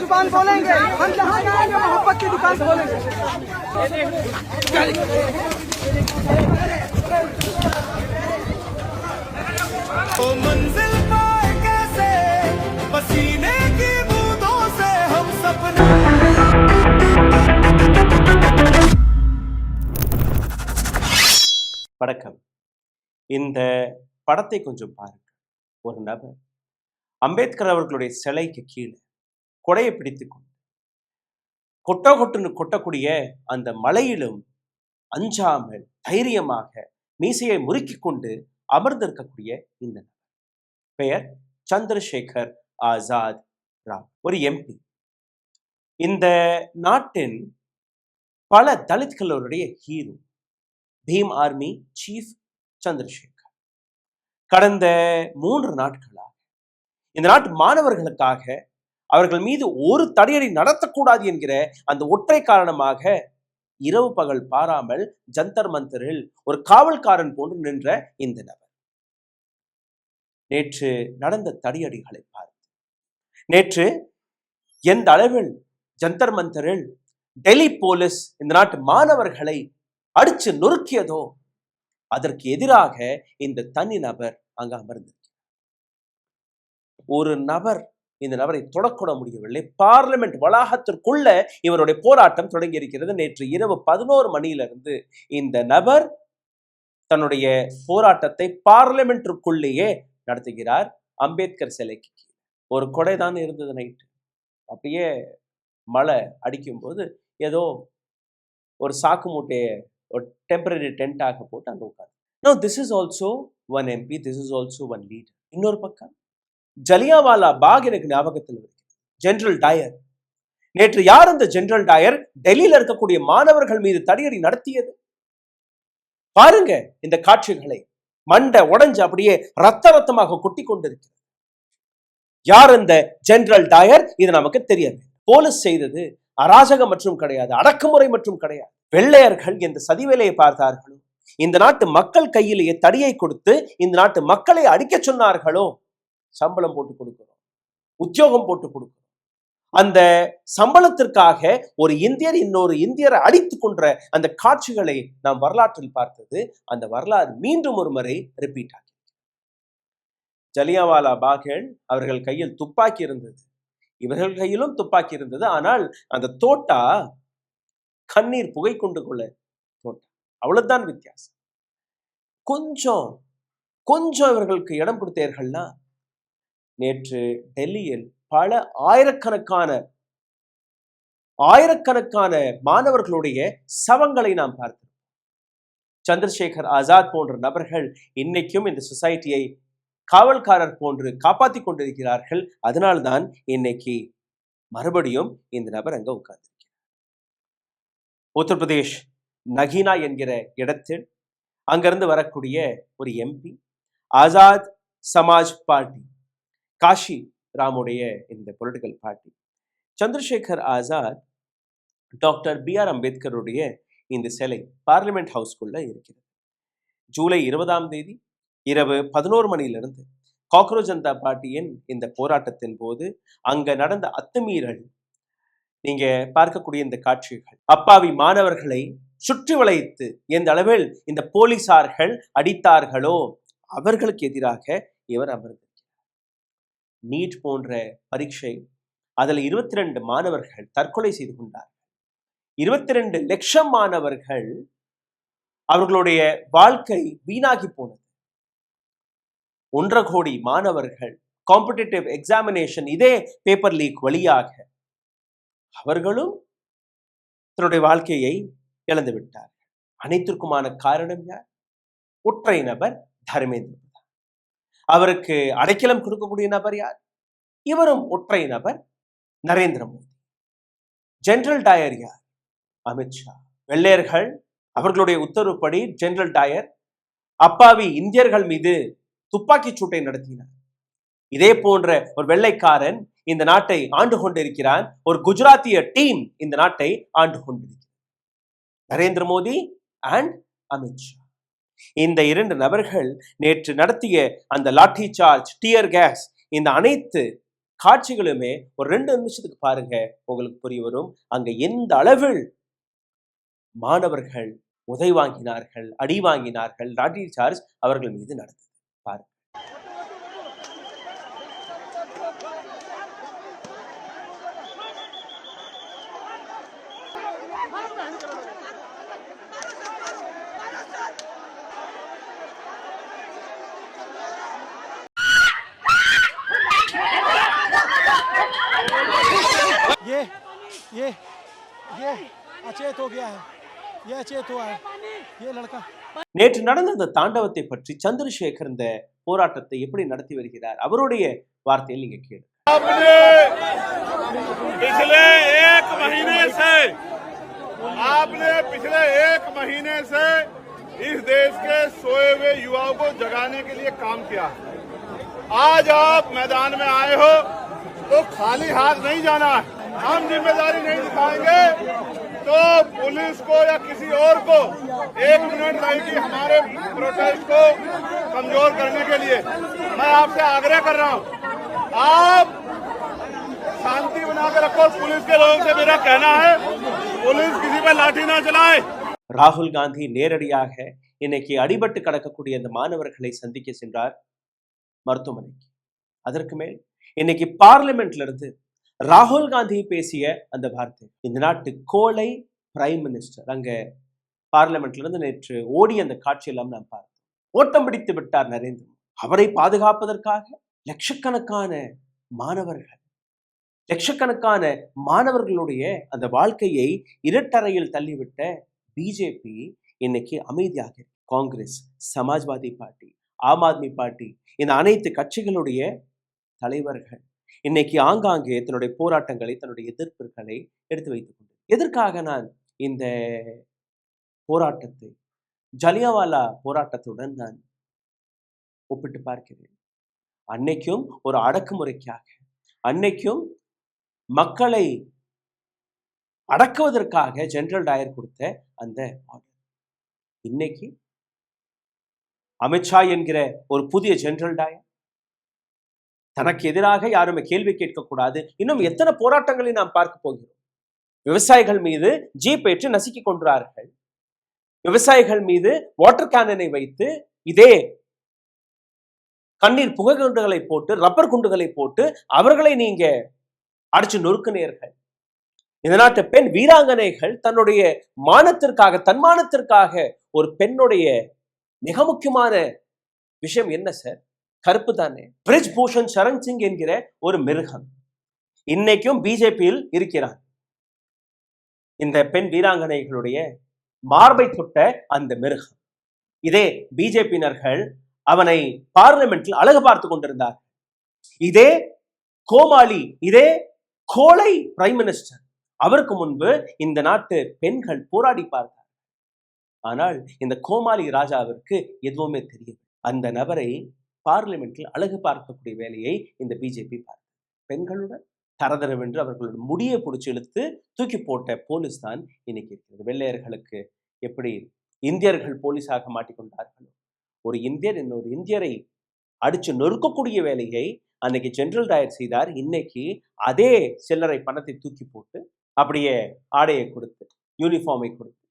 जुबान बोलेंगे, हम जहाँ जाएंगे मोहब्बत की दुकान खोलेंगे। तो मंजिल पाए कैसे, पसीने की बूंदों से हम सपने। வணக்கம். இந்த படத்தை கொஞ்சம் பாருங்க. ஒரு நபர் அம்பேத்கர் அவர்களுடைய சிலைக்கு கீழே கொடையை பிடித்து கொட்டுன்னு கொட்டக்கூடிய அந்த மலையிலும் அஞ்சாமல் தைரியமாக மீசையை முறுக்கிக் கொண்டு அமர்ந்திருக்கக்கூடிய இந்த நபர் பெயர் சந்திரசேகர் ஆசாத் ராவ், ஒரு எம்பி. இந்த நாட்டின் பல தலித்களுடைய hero, Bhim army chief Chandrashekhar. கடந்த 3 நாட்களாக இந்த நாட்டு மாணவர்களுக்காக அவர்கள் மீது ஒரு தடையடி நடத்தக்கூடாது என்கிற அந்த ஒற்றை காரணமாக இரவு பகல் பாராமல் ஜந்தர் மந்தரில் ஒரு காவல்காரன் போன்று நின்ற இந்த நபர் நேற்று நடந்த தடியடிகளை பார்த்து, நேற்று எந்த அளவில் ஜந்தர் மந்தரில் டெல்லி போலீஸ் இந்த நாட்டு மாணவர்களை அடிச்சு நொறுக்கியதோ அதற்கு எதிராக இந்த தனி நபர் அங்கு அமர்ந்திருக்கிறார். ஒரு நபர் இந்த நபரை தொடக்கூட முடியவில்லை. பார்லிமெண்ட் வளாகத்திற்குள்ள இவருடைய போராட்டம் தொடங்கி இருக்கிறது. நேற்று இரவு 11 மணியிலிருந்து இந்த நபர் தன்னுடைய போராட்டத்தை பார்லிமெண்டிற்குள்ளேயே நடத்துகிறார். அம்பேத்கர் சிலைக்கு ஒரு கொடைதான் இருந்தது. நைட்டு அப்படியே மழை அடிக்கும் போது ஏதோ ஒரு சாக்கு மூட்டையை ஒரு டெம்பரரி டென்ட்டாக போட்டு அங்கே உட்காந்து. No, this is also one MP, this is also one leader. இன்னொரு பக்கம் ஜலியாவாலா பாக் எனக்கு ஞாபகத்தில் இருக்கு. ஜெனரல் டயர், நேற்று யார் அந்த ஜெனரல் டயர் டெல்லியில் இருக்கக்கூடிய மாணவர்கள் மீது தடியடி நடத்தியது? பாருங்க இந்த காட்சிகளை. மண்டை உடைஞ்சு அப்படியே ரத்தமாக கொட்டி கொண்டிருக்கிறது. யார் இந்த ஜெனரல் டயர்? இது நமக்கு தெரியாது. போலீஸ் செய்தது அராஜகம் மற்றும் கிடையாது, அடக்குமுறை மற்றும் கிடையாது. வெள்ளையர்கள் எந்த சதிவேலையை பார்த்தார்களோ, இந்த நாட்டு மக்கள் கையிலேயே தடியை கொடுத்து இந்த நாட்டு மக்களை அடிக்க சொன்னார்களோ, சம்பளம் போட்டு கொடுக்கிறோம், உத்தியோகம் போட்டு கொடுக்கிறோம். அந்த சம்பளத்திற்காக ஒரு இந்தியர் இன்னொரு இந்தியரை அடித்துக் கொன்ற அந்த காட்சிகளை நாம் வரலாற்றில் பார்த்தது. அந்த வரலாறு மீண்டும் ஒரு முறை ரிப்பீட் ஆகி, ஜலியாவாலா பாகில் அவர்கள் கையில் துப்பாக்கி இருந்தது, இவர்கள் கையிலும் துப்பாக்கி இருந்தது. ஆனால் அந்த தோட்டா கண்ணீர் புகை கொண்டு கொள்ள தோட்டா, அவ்வளவுதான் வித்தியாசம். கொஞ்சம் இவர்களுக்கு இடம் கொடுத்தீர்கள்னா, நேற்று டெல்லியில் பல ஆயிரக்கணக்கான மாணவர்களுடைய சவங்களை நாம் பார்த்தோம். சந்திரசேகர் ஆசாத் போன்ற நபர்கள் இன்னைக்கும் இந்த சொசைட்டியை காவல்காரர் போன்று காப்பாற்றி கொண்டிருக்கிறார்கள். அதனால்தான் இன்னைக்கு மறுபடியும் இந்த நபர் அங்க உட்கார்ந்திருக்கிறார். உத்தரப்பிரதேஷ் நகீனா என்கிற இடத்தில் அங்கிருந்து வரக்கூடிய ஒரு எம்பி, ஆசாத் சமாஜ் பார்ட்டி, காஷி ராமுடைய இந்த political party. Chandrashekhar Azad doctor BR அம்பேத்கருடைய இந்த சிலை பார்லிமெண்ட் ஹவுஸ்குள்ள இருக்கிறது. ஜூலை 20ஆம் தேதி இரவு 11 மணியிலிருந்து காக்ரோச் ஜனதா பார்ட்டியின் இந்த போராட்டத்தின் போது அங்க நடந்த அத்துமீறல், நீங்க பார்க்கக்கூடிய இந்த காட்சிகள், அப்பாவி மாணவர்களை சுற்றி வளைத்து எந்த அளவில் இந்த போலீசார்கள் அடித்தார்களோ அவர்களுக்கு எதிராக இவர் அமர்ந்திருக்கிறார். நீட் போன்ற பரீட்சை, அதில் 22 மாணவர்கள் தற்கொலை செய்து கொண்டார்கள். 22 லட்சம் மாணவர்கள் அவர்களுடைய வாழ்க்கை வீணாகி போனது. 1.5 கோடி மாணவர்கள் காம்படிட்டிவ் எக்ஸாமினேஷன் இதே பேப்பர் லீக் வழியாக அவர்களும் தன்னுடைய வாழ்க்கையை இழந்து விட்டார்கள். அனைத்திற்குமான காரணம் யார்? ஒற்றை நபர் தர்மேந்திர. அவருக்கு அடைக்கலம் கொடுக்கக்கூடிய நபர் யார்? இவரும் ஒற்றை நபர் நரேந்திர மோடி. ஜெனரல் டயர் யார்? அமித்ஷா. வெள்ளையர்கள் அவர்களுடைய உத்தரவுப்படி ஜெனரல் டயர் அப்பாவி இந்தியர்கள் மீது துப்பாக்கி சூட்டை நடத்தினார். இதே போன்ற ஒரு வெள்ளைக்காரன் இந்த நாட்டை ஆண்டு கொண்டிருக்கிறான். ஒரு குஜராத்திய டீம் இந்த நாட்டை ஆண்டு கொண்டிருக்கிறார். நரேந்திர மோடி அண்ட் அமித்ஷா. இந்த 2 நபர்கள் நேற்று நடத்திய அந்த லாட்டி சார்ஜ், டியர் கேஸ், இந்த அனைத்து காட்சிகளுமே ஒரு 2 நிமிஷத்துக்கு பாருங்க, உங்களுக்கு புரிய வரும். அங்க எந்த அளவில் மாணவர்கள் உதை வாங்கினார்கள், அடி வாங்கினார்கள், லாட்டி சார்ஜ் அவர்கள் மீது நடந்தது பாருங்க. ये ये अचेत हो गया है, ये अचेत हुआ है, ये लड़का। நேற்று நடந்த அந்த தாண்டவத்தை பற்றி சந்திரசேகர் இந்த போராட்டத்தை எப்படி நடத்தி வருகிறார், அவருடைய வார்த்தையில் நீங்க கேளு. आपने पिछले एक महीने से इस देश के सोए हुए युवाओं को जगाने के लिए काम किया। आज आप मैदान में आए हो तो खाली हाथ नहीं जाना है। हम जिम्मेदारी नहीं दिखाएंगे तो पुलिस को या किसी और को 1 मिनट लगेगी हमारे प्रोटेस्ट को कमजोर करने के लिए। मैं आपसे आग्रह कर रहा हूं, आप शांति बना के रखो। पुलिस के लोगों से मेरा कहना है, पुलिस किसी पर लाठी ना चलाए। ராகுல் காந்தி நேரடியாக இன்னைக்கு அடிபட்டு கிடக்கக்கூடிய அந்த மாணவர்களை சந்திக்க சென்றார் மருத்துவமனைக்கு. அதற்கு மேல் இன்னைக்கு பார்லிமெண்ட்ல இருந்து ராகுல் காந்தி பேசிய அந்த வார்த்தை, இந்த நாட்டு கோலை பிரைம் மினிஸ்டர் அங்க பார்லிமெண்ட்ல இருந்து நேற்று ஓடிய அந்த காட்சியெல்லாம் நாம் பார்த்தோம். ஓட்டம் பிடித்து விட்டார் நரேந்திர மோடி. அவரை பாதுகாப்பதற்காக லட்சக்கணக்கான மாணவர்களுடைய அந்த வாழ்க்கையை இருட்டறையில் தள்ளிவிட்ட பிஜேபி இன்னைக்கு அமைதியாக, காங்கிரஸ், சமாஜ்வாதி பார்ட்டி, ஆம் ஆத்மி பார்ட்டி, இந்த அனைத்து கட்சிகளுடைய தலைவர்கள் இன்னைக்கு ஆங்காங்கே தன்னுடைய போராட்டங்களை, தன்னுடைய எதிர்ப்புகளை எடுத்து வைத்துக் கொண்டு, எதற்காக நான் இந்த போராட்டத்தை ஜலியாவாலா போராட்டத்துடன் நான் ஒப்பிட்டு பார்க்கிறேன். அன்னைக்கும் ஒரு அடக்குமுறைக்காக, அன்னைக்கும் மக்களை அடக்குவதற்காக ஜெனரல் டயர் கொடுத்த அந்த ஆர்டர், இன்னைக்கு அமித்ஷா என்கிற ஒரு புதிய ஜெனரல் டயர், தனக்கு எதிராக யாருமே கேள்வி கேட்கக்கூடாது. இன்னும் எத்தனை போராட்டங்களை நாம் பார்க்க போகிறோம். விவசாயிகள் மீது ஜீப் ஏற்றி நசுக்கிக் கொன்றார்கள். விவசாயிகள் மீது வாட்டர் கேனனை வைத்து இதே கண்ணீர் புகை குண்டுகளை போட்டு, ரப்பர் குண்டுகளை போட்டு அவர்களை நீங்க அடிச்சு நொறுக்குனீர்கள். இந்த நாட்டு பெண் வீராங்கனைகள் தன்னுடைய மானத்திற்காக, தன்மானத்திற்காக, ஒரு பெண்ணுடைய மிக முக்கியமான விஷயம் என்ன சார்? கருப்பு தானே. பிரிஜ் பூஷன் சரண் சிங் என்கிற ஒரு மிருகம் இன்னைக்கும் பிஜேபியில் இருக்கிறான். இந்த பெண் வீராங்கனைகளுடைய மார்பை தொட்ட அந்த மிருகம், இதே பிஜேபியினர்கள் அவனை பார்லிமெண்டில் அழகு பார்த்து கொண்டிருந்தார். இதே கோமாளி, இதே கோலை பிரைம் மினிஸ்டர், அவருக்கு முன்பு இந்த நாட்டு பெண்கள் போராடி பார்த்தார். ஆனால் இந்த கோமாளி ராஜாவிற்கு எதுவுமே தெரியும். அந்த நபரை பார்லிமெண்டில் அழகு பார்க்கக்கூடிய வேலையை இந்த பிஜேபி பார்க்க, பெண்களுடன் தரதரவென்று அவர்களுடைய முடியை பிடிச்சி இழுத்து தூக்கி போட்ட போலீஸ் தான் இன்னைக்கு இருக்கிறது. வெள்ளையர்களுக்கு எப்படி இந்தியர்கள் போலீஸாக மாட்டிக்கொண்டார்களோ, ஒரு இந்தியர் இன்னொரு இந்தியரை அடிச்சு நொறுக்கக்கூடிய வேலையை அன்னைக்கு ஜெனரல் டயர் செய்தார். இன்னைக்கு அதே சில்லறை பணத்தை தூக்கி போட்டு அப்படியே ஆடையை கொடுத்து, யூனிஃபார்மை கொடுத்து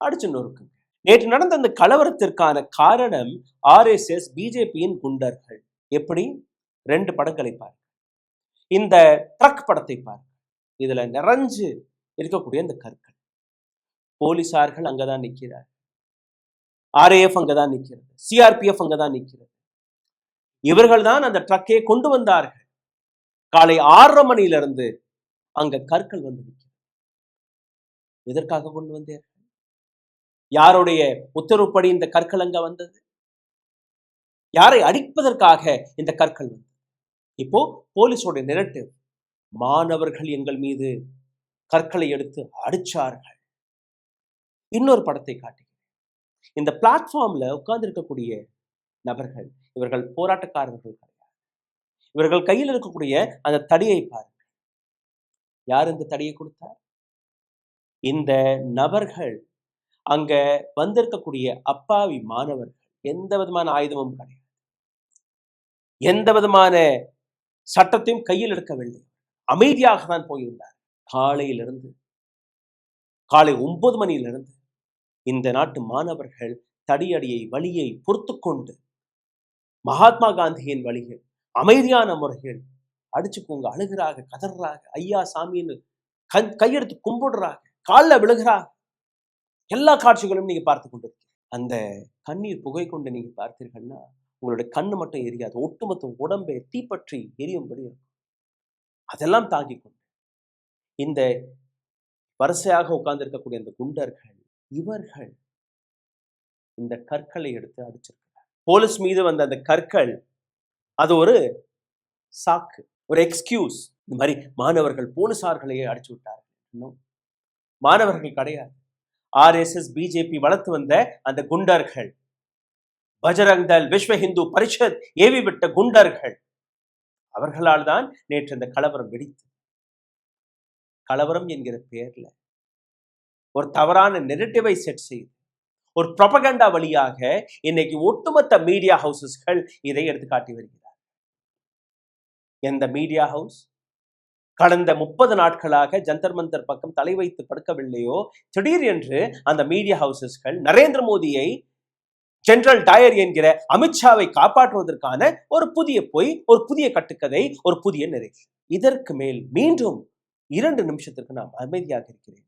அடிச்சு நொறுக்குங்க. நேற்று நடந்த அந்த கலவரத்திற்கான காரணம் RSS பிஜேபியின் குண்டர்கள். எப்படி? 2 படங்களை பாருங்க. இந்த ட்ரக் படத்தை பாருங்க. இதுல நிறைஞ்சு இருக்கக்கூடிய இந்த கற்கள், போலீசார்கள் அங்கதான் நிற்கிறார், RAF அங்கதான் நிற்கிறது, CRPF அங்கதான் நிற்கிறது. இவர்கள் தான் அந்த ட்ரக்கை கொண்டு வந்தார்கள். காலை 6:30 மணியிலிருந்து அங்க கற்கள் வந்து நிற்கிறது. எதற்காக கொண்டு வந்தார்கள்? யாருடைய உத்தரவுப்படி இந்த கற்கள் அங்க வந்தது? யாரை அடிப்பதற்காக இந்த கற்கள் வந்தது? இப்போ போலீஸோட நிரட்டு, மாணவர்கள் எங்கள் மீது கற்களை எடுத்து அடிச்சார்கள். இன்னொரு படத்தை காட்டுகிறேன். இந்த பிளாட்ஃபார்ம்ல உட்கார்ந்து இருக்கக்கூடிய நபர்கள், இவர்கள் போராட்டக்காரர்கள் கிடையாது. இவர்கள் கையில் இருக்கக்கூடிய அந்த தடியை பாருங்கள். யார் இந்த தடியை கொடுத்தார்? இந்த நபர்கள் அங்க வந்திருக்கக்கூடிய அப்பாவி மாணவர்கள். எந்த விதமான ஆயுதமும் கிடையாது, எந்த விதமான சட்டத்தையும் கையில் எடுக்கவில்லை. அமைதியாக தான் போயிருந்தார். காலையிலிருந்து காலை 9 மணியிலிருந்து இந்த நாட்டு மாணவர்கள் தடியடியை வழியை பொறுத்து கொண்டு மகாத்மா காந்தியின் வழிகள் அமைதியான முறைகள் அடிச்சுக்கோங்க, அழுகிறாங்க, கதறாங்க, ஐயா சாமின்னு கையெடுத்து கும்பிடுறாங்க, காலில் விழுகிறாங்க. எல்லா காட்சிகளும் நீங்க பார்த்து கொண்டிருக்கீங்க. அந்த கண்ணீர் புகை கொண்டு நீங்க பார்த்தீர்கள்னா உங்களுடைய கண்ணு மட்டும் எரியாது, ஒட்டுமொத்த உடம்பை தீப்பற்றி எரியும்படி இருக்கும். அதெல்லாம் தாங்கி கொண்டு இந்த வரிசையாக உட்கார்ந்து இருக்கக்கூடிய அந்த குண்டர்கள் இவர்கள் இந்த கற்களை எடுத்து அடிச்சிருக்கிறார். போலீஸ் மீது வந்த அந்த கற்கள் அது ஒரு சாக்கு, ஒரு எக்ஸ்கியூஸ். இந்த மாதிரி மாணவர்கள் போலீசார்களையே அடிச்சு விட்டார்கள். மாணவர்கள் கிடையாது, ஆர்எஸ்எஸ் பிஜேபி வளர்த்து வந்த அந்த குண்டர்கள், பஜரங் தள், விஸ்வ ஹிந்து பரிஷத் ஏவி விட்ட குண்டர்கள், அவர்களால் தான் நேற்று இந்த கலவரம் வெடித்து. கலவரம் என்கிற பெயர்ல ஒரு தவறான நெரேட்டிவை செட் செய்து ஒரு ப்ரொபகண்டா வழியாக இன்னைக்கு ஒட்டுமொத்த மீடியா ஹவுசஸ்கள் இதை எடுத்து காட்டி வருகிறார். எந்த மீடியா ஹவுஸ் கடந்த 30 நாட்களாக ஜந்தர் மந்தர் பக்கம் தலை வைத்து படுக்கவில்லையோ, திடீர் என்று அந்த மீடியா ஹவுசஸ்கள் நரேந்திர மோடியை, ஜெனரல் டயர் என்கிற அமித்ஷாவை காப்பாற்றுவதற்கான ஒரு புதிய பொய், ஒரு புதிய கட்டுக்கதை, ஒரு புதிய நரேஷன். இதற்கு மேல் மீண்டும் 2 நிமிஷத்திற்கு நான் அமைதியாக இருக்கிறேன்.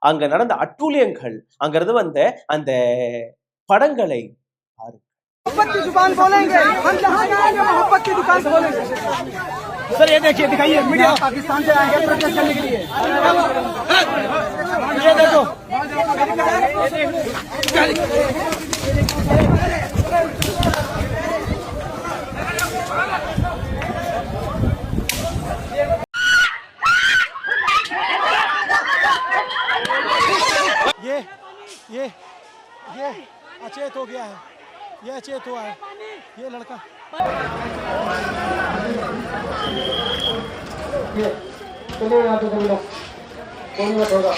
அங்க நடந்த அட்டூழியங்கள், அங்கிருந்து வந்த அந்த படங்களை பாருங்க. मोहब्बत की दुकान खोलेंगे, हम जहाँ जाएंगे मोहब्बत की दुकान खोलेंगे। सर ये देखिए, दिखाइए मीडिया, पाकिस्तान से आएंगे प्रोटेस्ट करने के लिए। ये देखो, ये अचेत हो गया है, ये अचेत हुआ है ये लड़का। चलिए यहाँ पे सभी लोग, कोई मत होगा।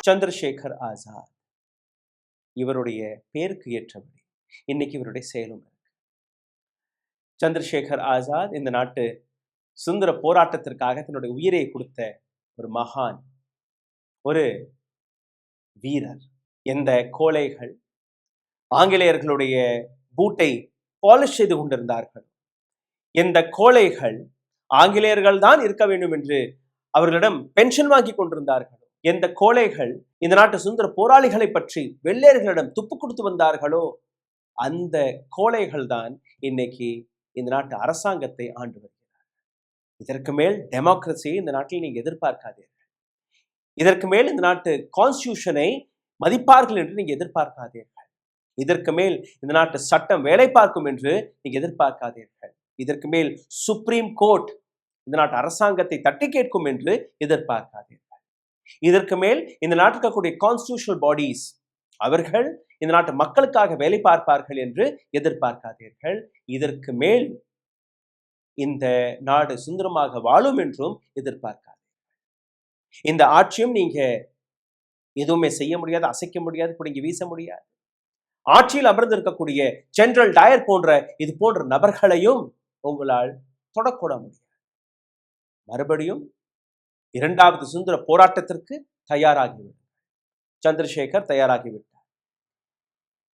சந்திரசேகர் ஆசாத் இவருடைய பேருக்கு ஏற்றபடி இன்னைக்கு இவருடைய செயலும் இருக்கு. சந்திரசேகர் ஆசாத் இந்த நாட்டு சுதந்திர போராட்டத்திற்காக தன்னுடைய உயிரை கொடுத்த ஒரு மகான், ஒரு வீரர். எந்த கோழைகள் ஆங்கிலேயர்களுடைய பூட்டை பாலிஷ் செய்து கொண்டிருந்தார்கள், எந்த கோழைகள் ஆங்கிலேயர்கள் தான் இருக்க வேண்டும் என்று அவர்களிடம் பென்ஷன் வாங்கி கொண்டிருந்தார்கள், எந்த கோழைகள் இந்த நாட்டு சுதந்திர போராளிகளை பற்றி வெள்ளையர்களிடம் துப்பு கொடுத்து வந்தார்களோ, அந்த கோழைகள் தான் இன்னைக்கு இந்த நாட்டு அரசாங்கத்தை ஆண்டு வருகிறார்கள். இதற்கு மேல் டெமோக்ரஸியை இந்த நாட்டில் நீங்க எதிர்பார்க்காதீர்கள். இதற்கு மேல் இந்த நாட்டு கான்ஸ்டியூஷனை மதிப்பார்கள் என்று நீங்க எதிர்பார்க்காதீர்கள். இதற்கு மேல் இந்த நாட்டு சட்டம் வேலை பார்க்கும் என்று நீங்க எதிர்பார்க்காதீர்கள். இதற்கு மேல் சுப்ரீம் கோர்ட் இந்த நாட்டு அரசாங்கத்தை தட்டி கேட்கும் என்று எதிர்பார்க்காதீர்கள். இதற்கு மேல் இந்த நாட்டில் இருக்கக்கூடிய கான்ஸ்டிடியூஷனல் பாடிஸ் அவர்கள் இந்த நாட்டு மக்களுக்காக வேலை பார்ப்பார்கள் என்று எதிர்பார்க்காதீர்கள். இதற்கு மேல் இந்த நாடு சுதந்திரமாக வாழும் என்றும் எதிர்பார்க்காதீர்கள். இந்த ஆட்சியும் நீங்க எதுவுமே செய்ய முடியாது, அசைக்க முடியாது, பிடுங்கி வீச முடியாது. ஆட்சியில் அமர்ந்து இருக்கக்கூடிய ஜெனரல் டயர் போன்ற இது போன்ற நபர்களையும் உங்களால் தொடக்கூட முடியாது. மறுபடியும் 2வது சுதந்திர போராட்டத்திற்கு தயாராகிவிட்டார். சந்திரசேகர் தயாராகிவிட்டார்,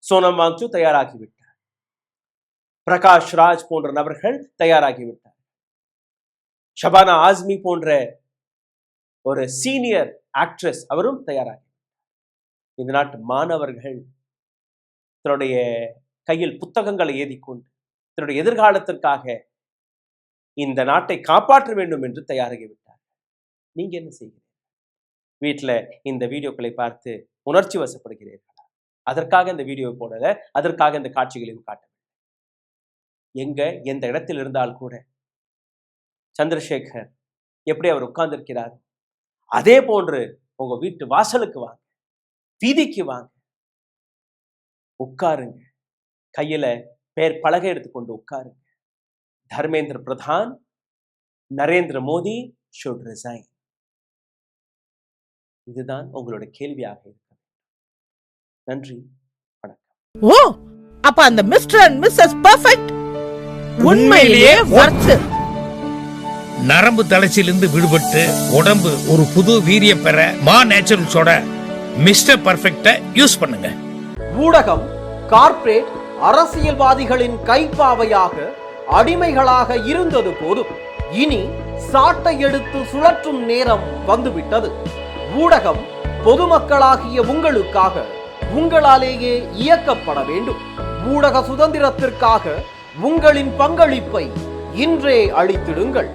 சோனம் வாங்சு தயாராகிவிட்டார், பிரகாஷ் ராஜ் போன்ற நபர்கள் தயாராகிவிட்டார், ஷபானா ஆஸ்மி போன்ற ஒரு சீனியர் ஆக்ட்ரஸ் அவரும் தயாராகிவிட்டார். இந்த நாட்டு மாணவர்கள் தன்னுடைய கையில் புத்தகங்களை ஏதிக்கொண்டு தன்னுடைய எதிர்காலத்திற்காக இந்த நாட்டை காப்பாற்ற வேண்டும் என்று தயாராகிவிட்டார். நீங்க என்ன செய்கிறீர்கள்? வீட்டில் இந்த வீடியோக்களை பார்த்து உணர்ச்சி வசப்படுகிறீர்களா? அதற்காக இந்த வீடியோ போடல, அதற்காக இந்த காட்சிகளையும் காட்டவில்லை. எந்த இடத்தில் இருந்தால் கூட சந்திரசேகர் எப்படி அவர் உட்கார்ந்திருக்கிறார், அதே போன்று உங்க வீட்டு வாசலுக்கு வாங்க, வீதிக்கு வாங்க, உட்காருங்க, கையில பேர் பலகை எடுத்துக்கொண்டு உட்காருங்க. Dharmendra Pradhan, Narendra Modi should resign. இதுதான் உங்களுடைய கேள்வியாக இருக்கு. நன்றி, வணக்கம். ஓ, அப்ப அந்த மிஸ்டர் அண்ட் மிஸ்ஸஸ் பெர்ஃபெக்ட் உண்மையிலேயே வர்த். நரம்பு தளர்ச்சியிலிருந்து விடுபட்டு உடம்பு ஒரு புது வீரியம் பெற மா நேச்சுரல்ஸோட மிஸ்டர் பெர்ஃபெக்ட்ட யூஸ் பண்ணுங்க. ஊடகம் கார்ப்பரேட் அரசியல்வாதிகளின் கைப்பாவையாக அடிமைகளாக இருந்தது போதும். இனி சாட்டை எடுத்து சுழற்றும் நேரம் வந்துவிட்டது. ஊடகம் பொதுமக்களாகிய உங்களுக்காக, உங்களாலேயே இயக்கப்பட வேண்டும். ஊடக சுதந்திரத்திற்காக உங்களின் பங்களிப்பை இன்றே அளித்திடுங்கள்.